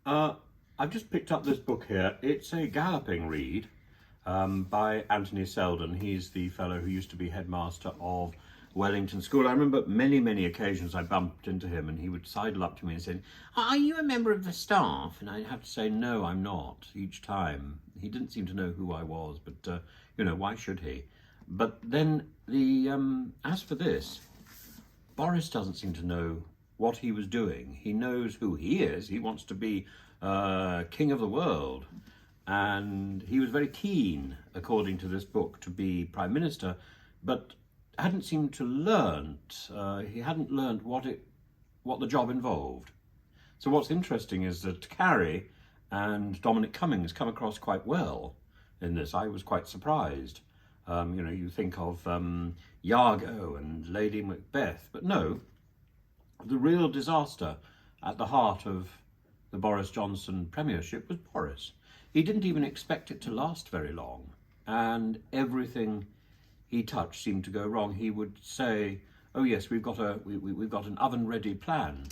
Uh, I've just picked up this book here. It's a galloping read by Anthony Seldon. He's the fellow who used to be headmaster of Wellington School. I remember many occasions I bumped into him and he would sidle up to me and say, "Are you a member of the staff?" And I'd have to say, "No, I'm not," each time. He didn't seem to know who I was, but, why should he? But then, as for this, Boris doesn't seem to know what he was doing. He knows who he is. He wants to be king of the world. And he was very keen, according to this book, to be prime minister, but hadn't seemed to he hadn't learned what the job involved. So what's interesting is that Carrie and Dominic Cummings come across quite well in this. I was quite surprised. You think of Iago and Lady Macbeth, but no, the real disaster at the heart of the Boris Johnson premiership was Boris. He didn't even expect it to last very long, and everything he touched seemed to go wrong. He would say, "Oh yes, we've got an oven-ready plan,"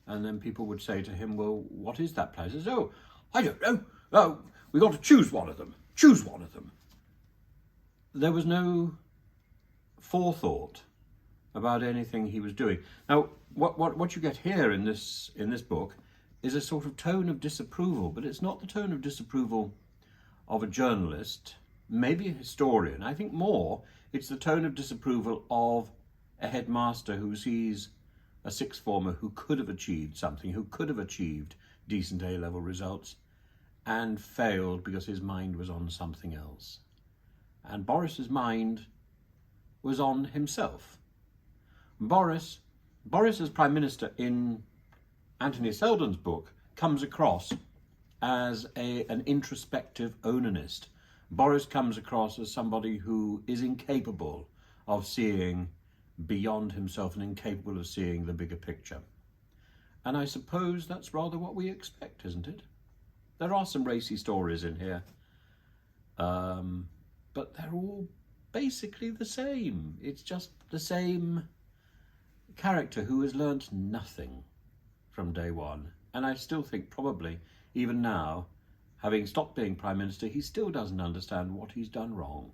and then people would say to him, "Well, what is that plan?" He says, "Oh, I don't know. Oh, we've got to choose one of them. Choose one of them." There was no forethought about anything he was doing. Now, what you get here in this book is a sort of tone of disapproval, but it's not the tone of disapproval of a journalist, maybe a historian. I think more it's the tone of disapproval of a headmaster who sees a sixth former who could have achieved something, who could have achieved decent A-level results, and failed because his mind was on something else. And Boris's mind was on himself. Boris as Prime Minister in Anthony Seldon's book comes across as an introspective onanist. Boris comes across as somebody who is incapable of seeing beyond himself and incapable of seeing the bigger picture. And I suppose that's rather what we expect, isn't it? There are some racy stories in here, but they're all basically the same. It's just the same character who has learnt nothing from day one. And I still think probably, even now, having stopped being Prime Minister, he still doesn't understand what he's done wrong.